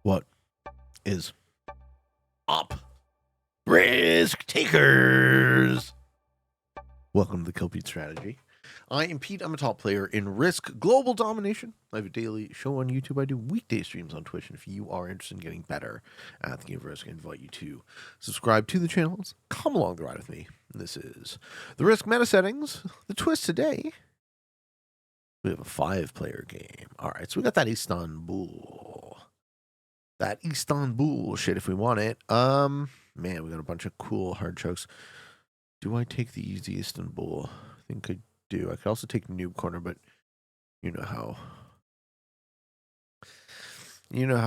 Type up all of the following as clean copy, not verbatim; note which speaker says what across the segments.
Speaker 1: What is up, risk takers? Welcome to the Kill Pete Strategy. I am Pete. I'm a top player in Risk Global Domination. I have a daily show on YouTube. I do weekday streams on Twitch. And if you are interested in getting better at the game of Risk, I invite you to subscribe to the channels. Come along the ride with me. This is the Risk meta settings. The twist today, we have a 5-player game. All right, so we got that Istanbul. That Istanbul shit if we want it. Man, we got a bunch of cool hard chokes. Do I take the easy Istanbul? I think I do. I could also take Noob Corner, but you know how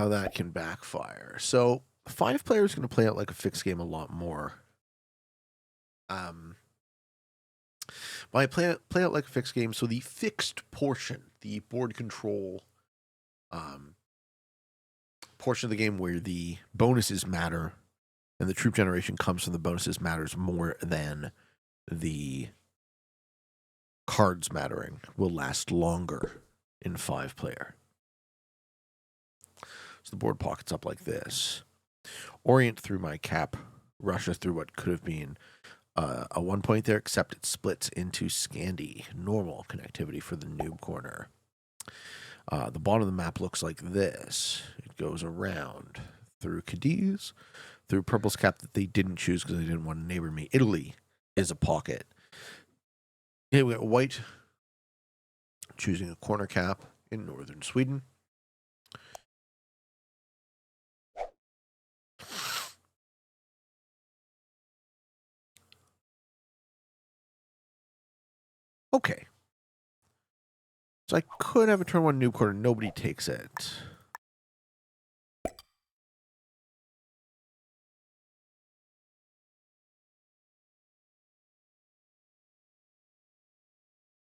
Speaker 1: that can backfire. So 5 players going to play out like a fixed game a lot more. By play out like a fixed game, so the fixed portion, the board control portion of the game where the bonuses matter and the troop generation comes from the bonuses matters more than the cards mattering, will last longer in 5-player. So the board pockets up like this. Orient through my cap, Russia through what could have been a 1 point there, except it splits into Scandi, normal connectivity for the noob corner. The bottom of the map looks like this. It goes around through Cadiz, through Purple's cap that they didn't choose because they didn't want to neighbor me. Italy is a pocket. Here we got White choosing a corner cap in northern Sweden. Okay. So I could have a turn 1 noob corner. Nobody takes it.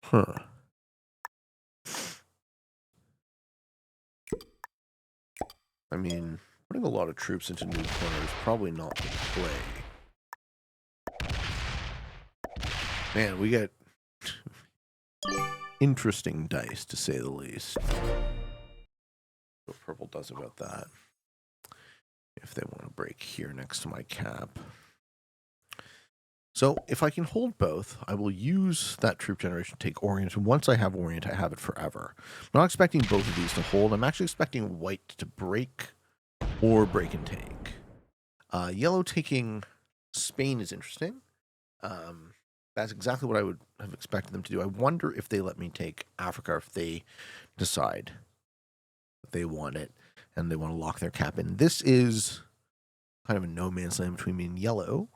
Speaker 1: Huh. I mean, putting a lot of troops into noob corner is probably not the play. Man, we get interesting dice, to say the least. What Purple does about that. If they want to break here next to my cap. So if I can hold both, I will use that troop generation to take Orient. And once I have Orient, I have it forever. I'm not expecting both of these to hold. I'm actually expecting White to break or break and take. Yellow taking Spain is interesting. That's exactly what I would have expected them to do. I wonder if they let me take Africa, or if they decide that they want it and they want to lock their cap in. This is kind of a no man's land between me and Yellow.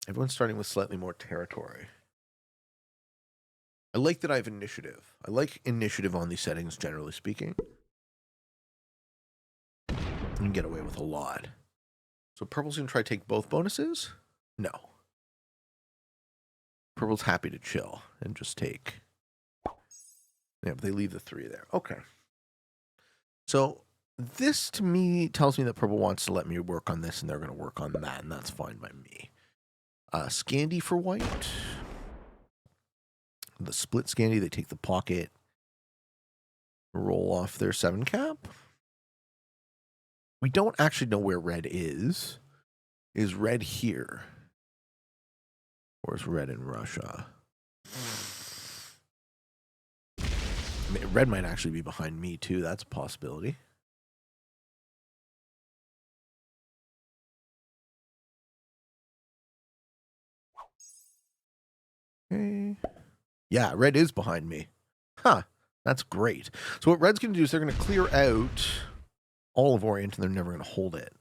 Speaker 1: Everyone's starting with slightly more territory. I like that I have initiative. I like initiative on these settings, generally speaking. You can get away with a lot. So Purple's going to try to take both bonuses? No. Purple's happy to chill and just take. Yeah, but they leave the 3 there. Okay. So this, to me, tells me that Purple wants to let me work on this, and they're going to work on that, and that's fine by me. Scandi for White. The split Scandi, they take the pocket. Roll off their 7 cap. We don't actually know where Red is. Is Red here? Or is Red in Russia? I mean, Red might actually be behind me, too. That's a possibility. Okay. Yeah, Red is behind me. Huh. That's great. So what Red's going to do is they're going to clear out all of Orient, and they're never going to hold it.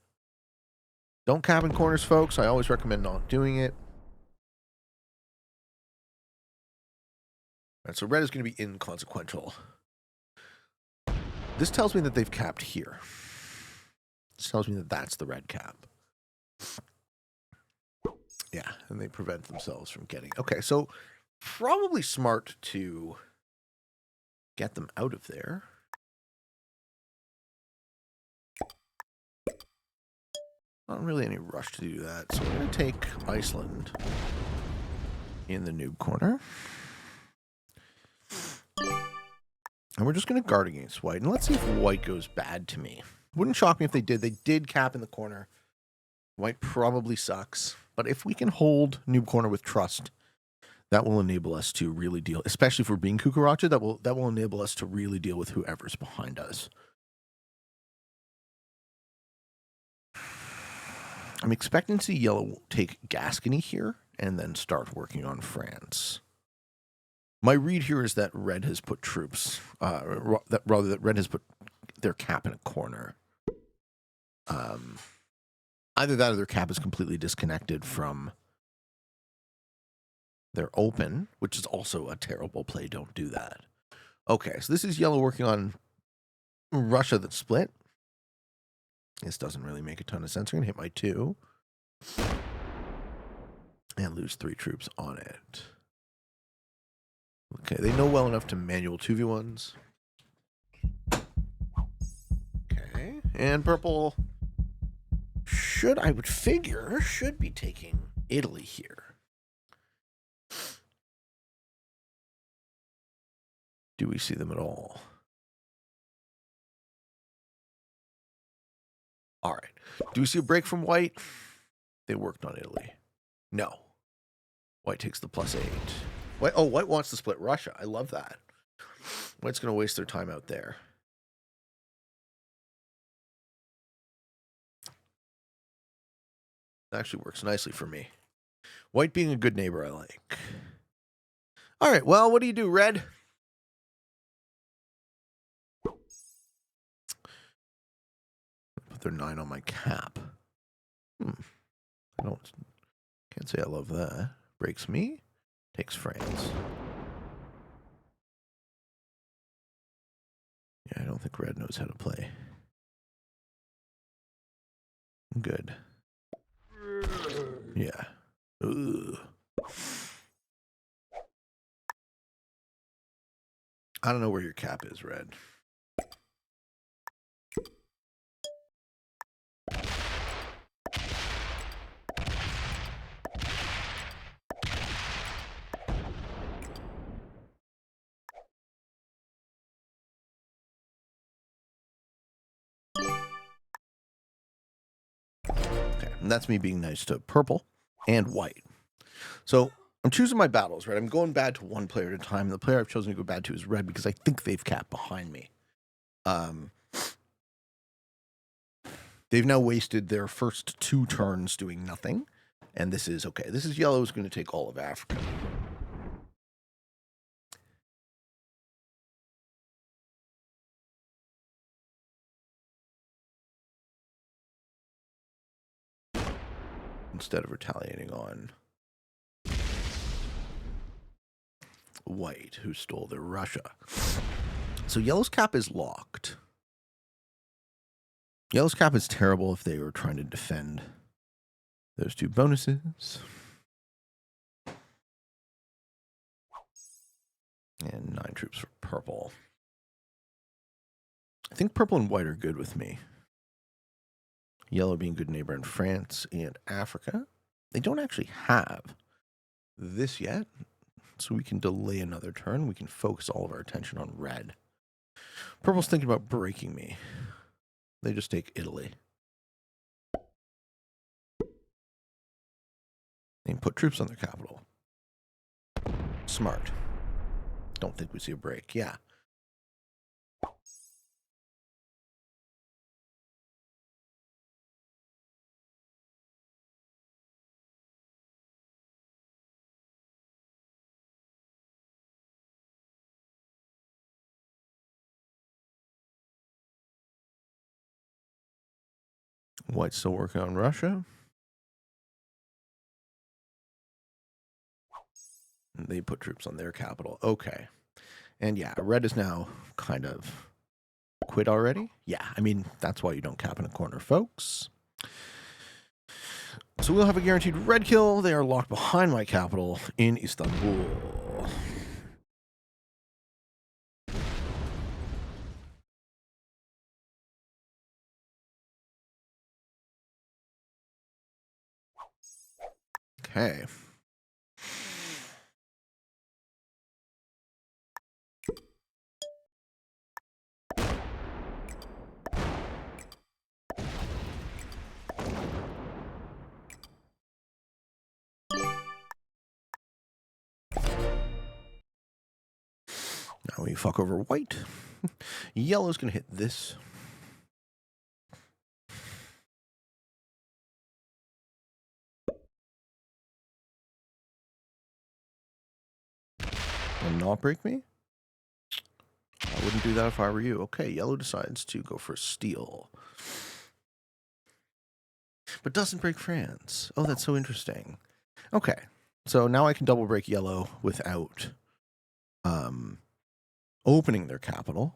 Speaker 1: Don't cap in corners, folks. I always recommend not doing it. All right, so Red is going to be inconsequential. This tells me that they've capped here. This tells me that that's the red cap. Yeah, and they prevent themselves from getting... Okay, so probably smart to get them out of there. Not really any rush to do that, so we're going to take Iceland in the noob corner. And we're just going to guard against white. And let's see if white goes bad to me. Wouldn't shock me if they did. They did cap in the corner. White probably sucks. But if we can hold noob corner with trust, that will enable us to really deal, especially if we're being Kukaracha, that will enable us to really deal with whoever's behind us. I'm expecting to see yellow take Gascony here and then start working on France. My read here is that red has put troops, that red has put their cap in a corner. Either that or their cap is completely disconnected from their open, which is also a terrible play. Don't do that. Okay, so this is yellow working on Russia that split. This doesn't really make a ton of sense. I'm going to hit my 2 and lose 3 troops on it. Okay, they know well enough to manual 2v1s. Okay, and purple I would figure, should be taking Italy here. Do we see them at all? All right. Do we see a break from white? They worked on Italy. No. White takes the +8. White wants to split Russia. I love that. White's going to waste their time out there. That actually works nicely for me. White being a good neighbor, I like. All right, well, what do you do, red? Put their 9 on my cap. Can't say I love that. Breaks me. Takes France. Yeah, I don't think red knows how to play. Good. Yeah. Ugh. I don't know where your cap is, red. Okay, and that's me being nice to purple and white. So I'm choosing my battles, right? I'm going bad to one player at a time. The player I've chosen to go bad to is red because I think they've capped behind me. They've now wasted their first 2 turns doing nothing. And this is okay. This is yellow is going to take all of Africa. Instead of retaliating on white, who stole their Russia. So yellow's cap is locked. Yellow's cap is terrible if they were trying to defend those 2 bonuses. And 9 troops for purple. I think purple and white are good with me. Yellow being good neighbor in France and Africa. They don't actually have this yet, so we can delay another turn. We can focus all of our attention on red. Purple's thinking about breaking me. They just take Italy. And put troops on their capital. Smart. Don't think we see a break. Yeah. White's still working on Russia. And they put troops on their capital. Okay. And yeah, red is now kind of quit already. Yeah, I mean, that's why you don't cap in a corner, folks. So we'll have a guaranteed red kill. They are locked behind my capital in Istanbul. Okay. Now we fuck over white. Yellow's going to hit this. And not break me? I wouldn't do that if I were you. Okay, yellow decides to go for steal. But doesn't break France. Oh, that's so interesting. Okay, so now I can double break yellow without opening their capital.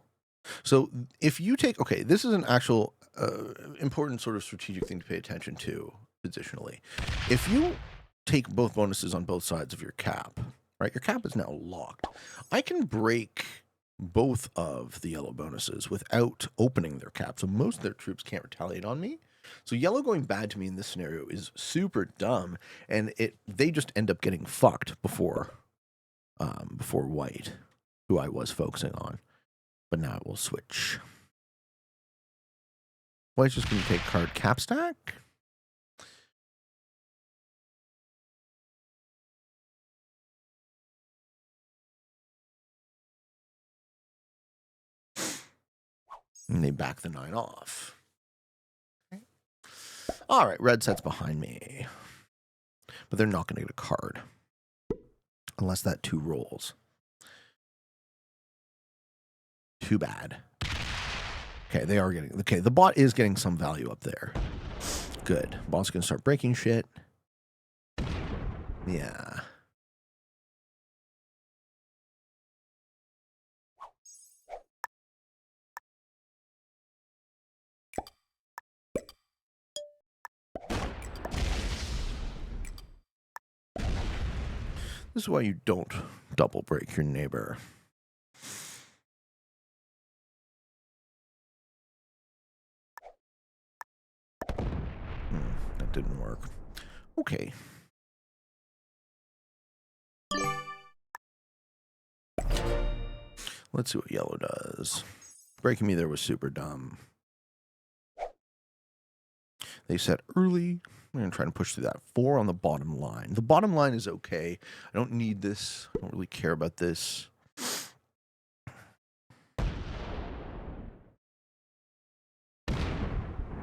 Speaker 1: So if you take, okay, this is an actual important sort of strategic thing to pay attention to positionally. If you take both bonuses on both sides of your cap, right, your cap is now locked. I can break both of the yellow bonuses without opening their cap. So most of their troops can't retaliate on me. So yellow going bad to me in this scenario is super dumb, and they just end up getting fucked before white, who I was focusing on. But now it will switch. White's just going to take card cap stack. And they back the 9 off. Okay. All right, red set's behind me. But they're not going to get a card. Unless that 2 rolls. Too bad. Okay, they are getting... Okay, the bot is getting some value up there. Good. Bot's going to start breaking shit. Yeah. This is why you don't double break your neighbor. That didn't work. Okay. Let's see what yellow does. Breaking me there was super dumb. They set early. I'm going to try and push through that. 4 on the bottom line. The bottom line is okay. I don't need this. I don't really care about this.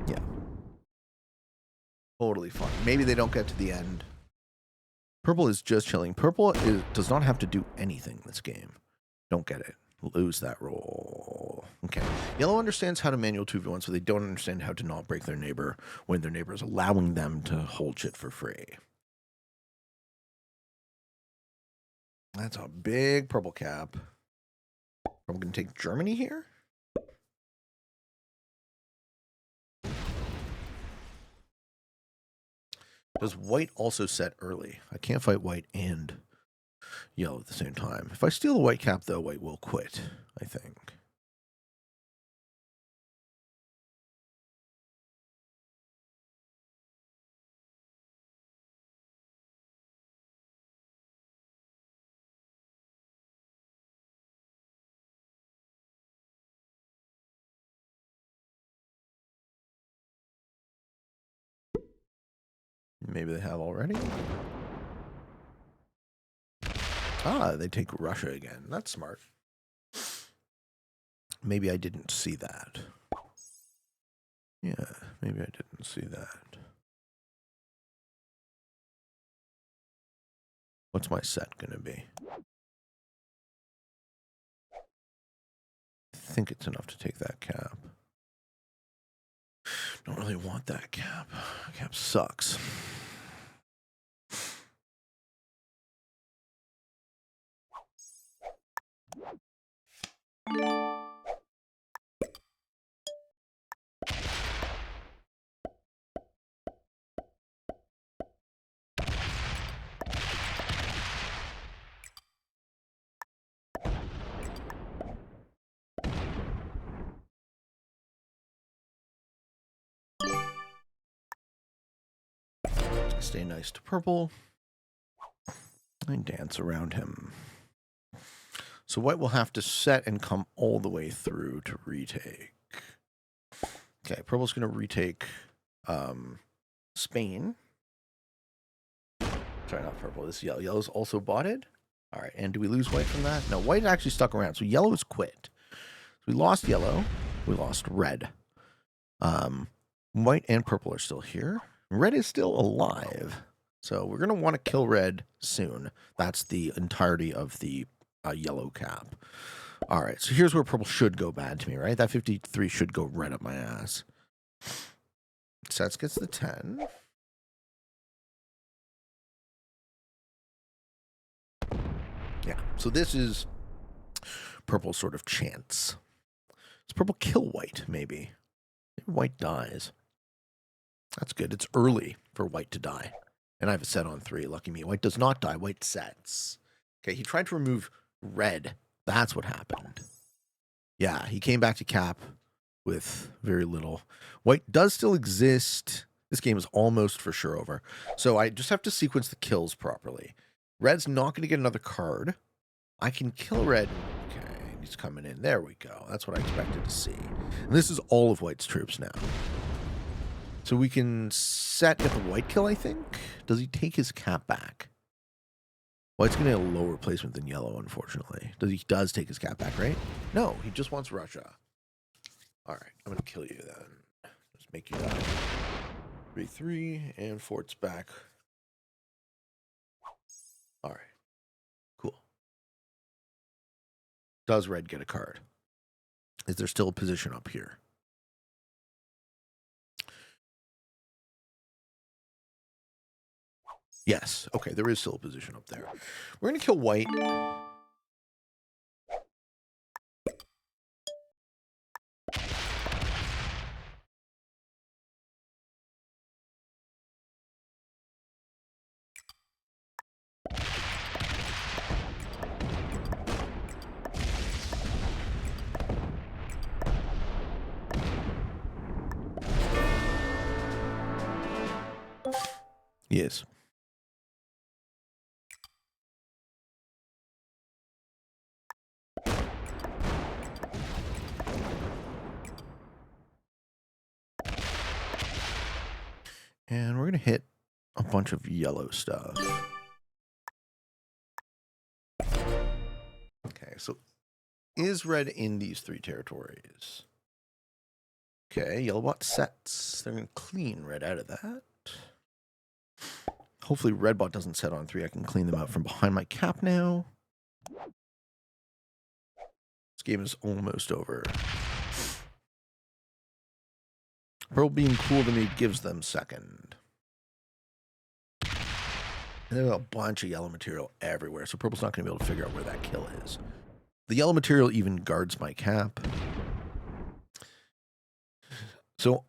Speaker 1: Yeah. Totally fine. Maybe they don't get to the end. Purple is just chilling. Purple does not have to do anything this game. Don't get it. Lose that roll. Okay. Yellow understands how to manual 2v1, so they don't understand how to not break their neighbor when their neighbor is allowing them to hold shit for free. That's a big purple cap. I'm going to take Germany here. Does white also set early? I can't fight white and yellow at the same time. If I steal the white cap, though, white will quit, I think. Maybe they have already. Ah, they take Russia again. That's smart. Maybe I didn't see that. Yeah, maybe I didn't see that. What's my set going to be? I think it's enough to take that cap. Don't really want that cap. Cap sucks. Stay nice to purple. And dance around him. So white will have to set and come all the way through to retake. Okay, purple's going to retake Spain. Sorry, not purple. This yellow. Yellow's also botted. All right, and do we lose white from that? No, white actually stuck around. So yellow is quit. So we lost yellow. We lost red. White and purple are still here. Red is still alive. So we're going to want to kill red soon. That's the entirety of the yellow cap. All right, so here's where purple should go bad to me, right? That 53 should go right up my ass. Sets gets the 10. Yeah, so this is purple's sort of chance. Does purple kill white, maybe? Maybe white dies. That's good. It's early for white to die. And I have a set on 3. Lucky me. White does not die. White sets. Okay, he tried to remove red. That's what happened. Yeah, he came back to cap with very little. White does still exist. This game is almost for sure over. So I just have to sequence the kills properly. Red's not going to get another card. I can kill red. Okay, he's coming in. There we go. That's what I expected to see. And this is all of white's troops now. So we can get the white kill, I think. Does he take his cap back? White's going to get a lower placement than yellow, unfortunately. He does take his cap back, right? No, he just wants Russia. All right, I'm going to kill you then. Just make you die. 3-3, and fort's back. All right, cool. Does red get a card? Is there still a position up here? Yes. Okay, there is still a position up there. We're going to kill white. Yes. And we're going to hit a bunch of yellow stuff. Okay, so is red in these 3 territories? Okay, yellow bot sets. They're going to clean red out of that. Hopefully red bot doesn't set on 3. I can clean them out from behind my cap now. This game is almost over. Purple being cool to me gives them second. And there's a bunch of yellow material everywhere, so purple's not going to be able to figure out where that kill is. The yellow material even guards my cap. So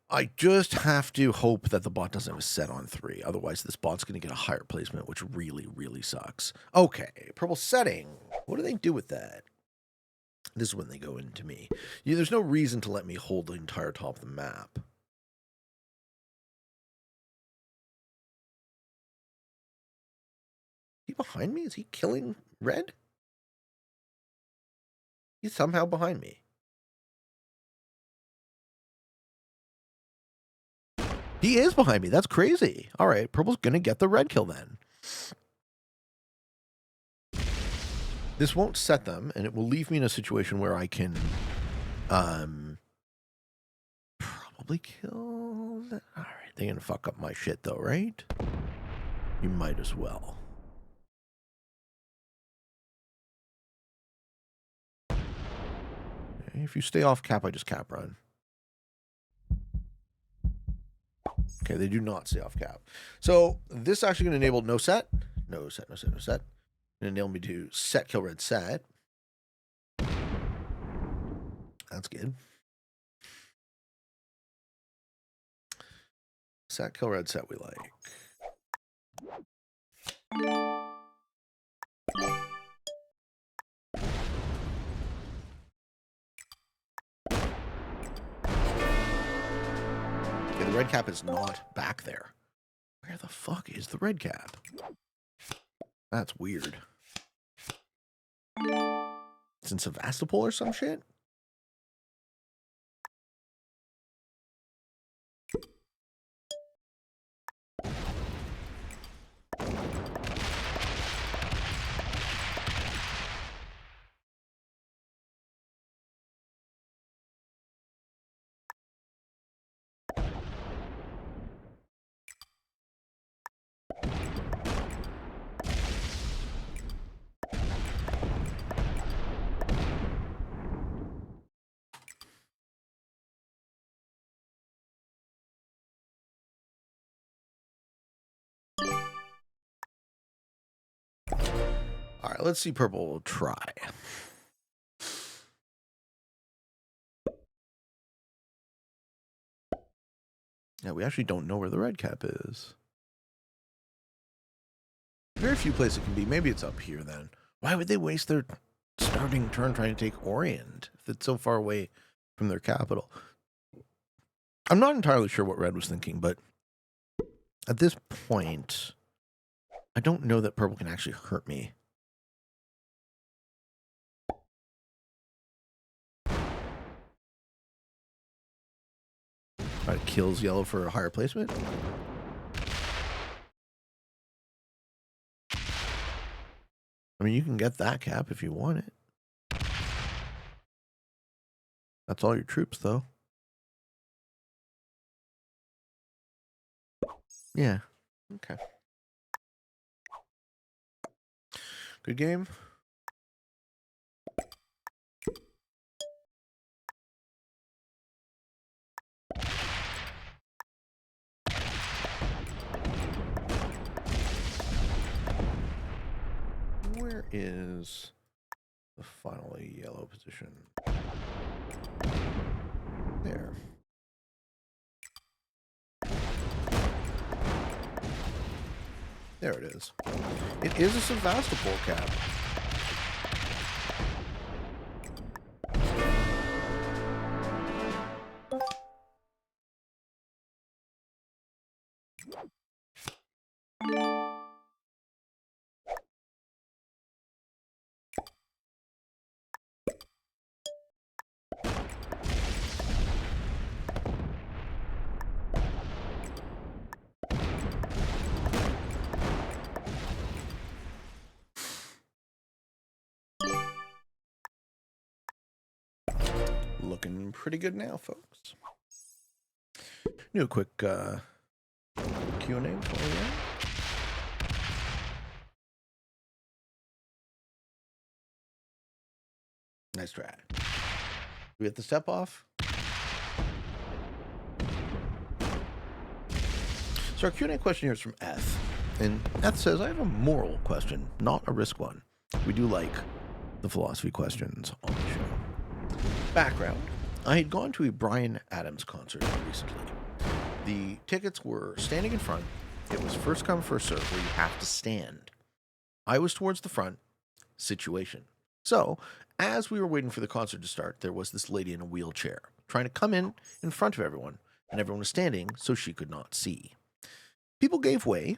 Speaker 1: I just have to hope that the bot doesn't have a set on 3. Otherwise, this bot's going to get a higher placement, which really, really sucks. Okay, purple setting. What do they do with that? This is when they go into me. Yeah, there's no reason to let me hold the entire top of the map. Is he behind me? Is he killing red? He's somehow behind me. He is behind me. That's crazy. All right, purple's going to get the red kill then. This won't set them, and it will leave me in a situation where I can probably kill that. All right, they're going to fuck up my shit though, right? You might as well. Okay, if you stay off cap, I just cap run. Okay, they do not stay off cap. So this is actually going to enable no set. No set, no set, no set. And enable me to set, kill, red, set. That's good. Set, kill, red, set we like. Okay, the red cap is not back there. Where the fuck is the red cap? That's weird. It's in Sevastopol or some shit? All right, let's see. Purple will try. Yeah, we actually don't know where the red cap is. Very few places it can be. Maybe it's up here then. Why would they waste their starting turn trying to take Orient if it's so far away from their capital? I'm not entirely sure what red was thinking, but at this point, I don't know that purple can actually hurt me. It kills yellow for a higher placement. I mean, you can get that cap if you want it. That's all your troops, though. Yeah. Okay. Good game. Where is the final yellow position? There. There it is. It is a Sevastopol cap. Looking pretty good now, folks. Do a quick Q&A before we end. Nice try. We get the step off. So our Q&A question here is from Eth. And Eth says, I have a moral question, not a risk one. We do like the philosophy questions on the show. Background. I had gone to a Bryan Adams concert recently. The tickets were standing in front. It was first come, first serve, where you have to stand. I was towards the front. Situation. So, as we were waiting for the concert to start, there was this lady in a wheelchair trying to come in front of everyone, and everyone was standing so she could not see. People gave way.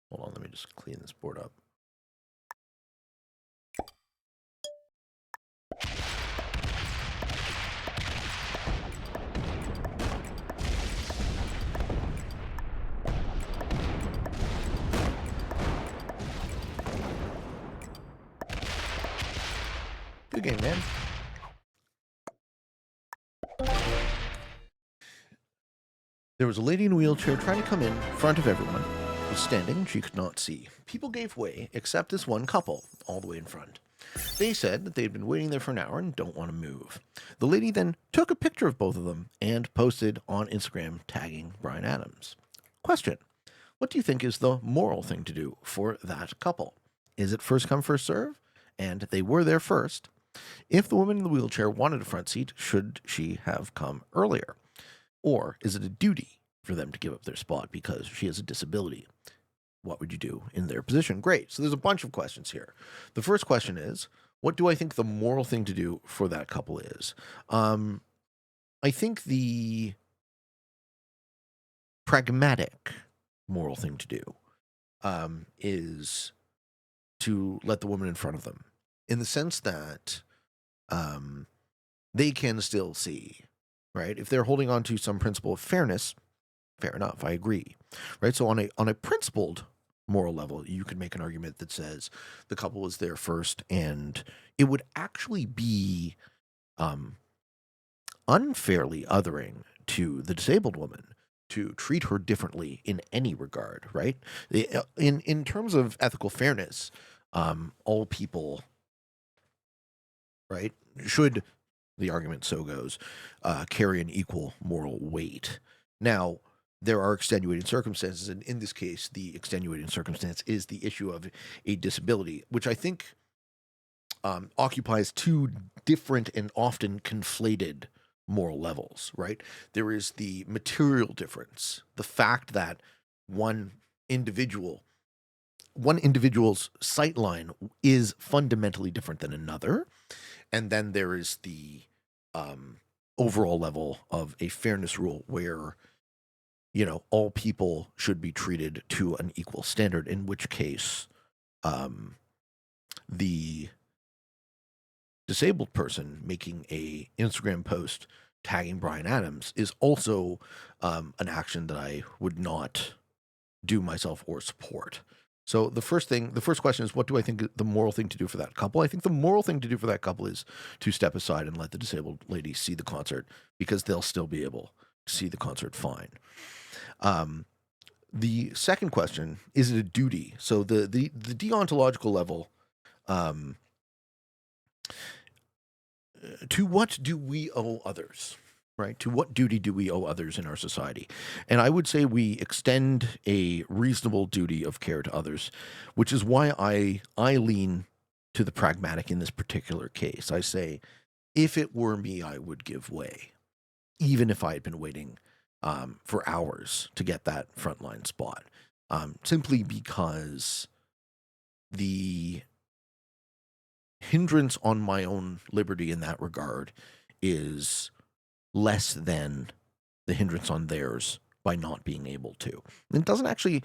Speaker 1: Hold on, let me just clean this board up. Good game, man. There was a lady in a wheelchair trying to come in front of everyone. Was standing and she could not see. People gave way, except this one couple, all the way in front. They said that they'd been waiting there for an hour and don't want to move. The lady then took a picture of both of them and posted on Instagram tagging Bryan Adams. Question. What do you think is the moral thing to do for that couple? Is it first come, first serve? And they were there first. If the woman in the wheelchair wanted a front seat, should she have come earlier? Or is it a duty for them to give up their spot because she has a disability? What would you do in their position? Great. So there's a bunch of questions here. The first question is, what do I think the moral thing to do for that couple is? I think the pragmatic moral thing to do is to let the woman in front of them, in the sense that they can still see, right? If they're holding on to some principle of fairness, fair enough, I agree, right? So on a principled moral level, you could make an argument that says the couple was there first, and it would actually be unfairly othering to the disabled woman to treat her differently in any regard, right? In terms of ethical fairness, all people, right, should, the argument so goes, carry an equal moral weight. Now, there are extenuating circumstances, and in this case, the extenuating circumstance is the issue of a disability, which I think occupies two different and often conflated moral levels, right? There is the material difference, the fact that one individual's sightline is fundamentally different than another. And then there is the overall level of a fairness rule where, all people should be treated to an equal standard, in which case the disabled person making a Instagram post tagging Bryan Adams is also an action that I would not do myself or support. So the first question is, what do I think the moral thing to do for that couple? I think the moral thing to do for that couple is to step aside and let the disabled lady see the concert, because they'll still be able to see the concert fine. The second question, is it a duty? So the deontological level, to what do we owe others, right? To what duty do we owe others in our society? And I would say we extend a reasonable duty of care to others, which is why I lean to the pragmatic in this particular case. I say, if it were me, I would give way, even if I had been waiting for hours to get that frontline spot, simply because the hindrance on my own liberty in that regard is less than the hindrance on theirs by not being able to. It doesn't actually,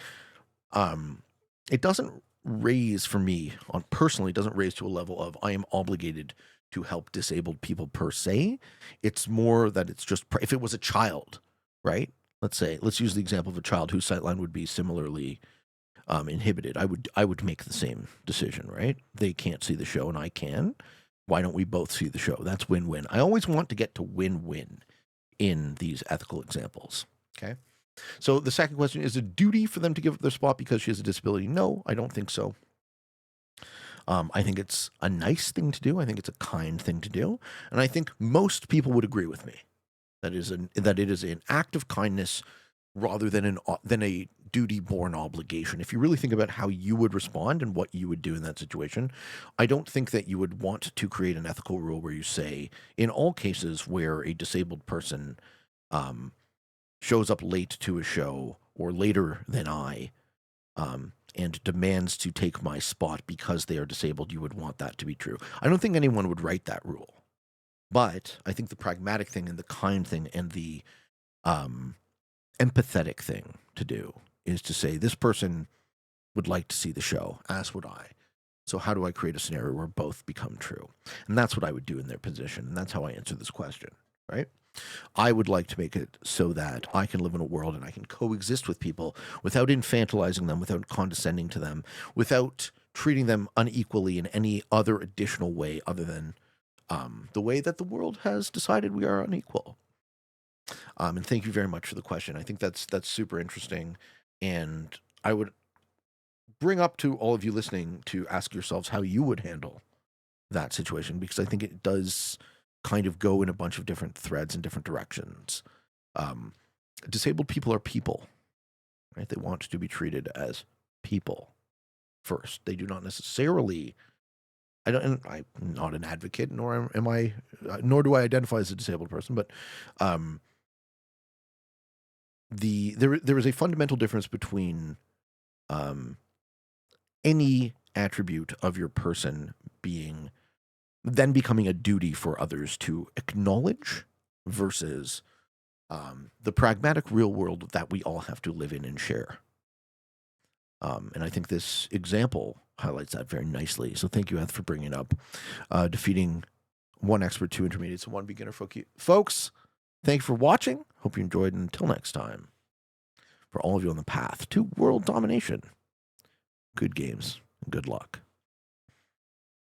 Speaker 1: it doesn't raise for me personally, doesn't raise to a level of I am obligated to help disabled people per se. It's more that it's just, if it was a child, right? Let's use the example of a child whose sightline would be similarly inhibited. I would make the same decision, right? They can't see the show and I can. Why don't we both see the show? That's win-win. I always want to get to win-win in these ethical examples. Okay. So the second question is a duty for them to give up their spot because she has a disability. No, I don't think so. I think it's a nice thing to do. I think it's a kind thing to do. And I think most people would agree with me that it is an act of kindness rather than a duty-born obligation. If you really think about how you would respond and what you would do in that situation, I don't think that you would want to create an ethical rule where you say, in all cases where a disabled person shows up late to a show or later than I, and demands to take my spot because they are disabled, you would want that to be true. I don't think anyone would write that rule. But I think the pragmatic thing and the kind thing and the empathetic thing to do is to say, this person would like to see the show, as would I. So how do I create a scenario where both become true? And that's what I would do in their position. And that's how I answer this question, right? I would like to make it so that I can live in a world and I can coexist with people without infantilizing them, without condescending to them, without treating them unequally in any other additional way other than the way that the world has decided we are unequal. And thank you very much for the question. I think that's super interesting. And I would bring up to all of you listening to ask yourselves how you would handle that situation, because I think it does kind of go in a bunch of different threads and different directions. Disabled people are people, right? They want to be treated as people first. They do not necessarily. I'm not an advocate, nor do I identify as a disabled person, but there is a fundamental difference between any attribute of your person becoming a duty for others to acknowledge versus the pragmatic real world that we all have to live in and share. And I think this example highlights that very nicely. So thank you, Eth, for bringing it up. Defeating one expert, two intermediates, and one beginner. Folks, thank you for watching. Hope you enjoyed. And until next time, for all of you on the path to world domination, good games and good luck.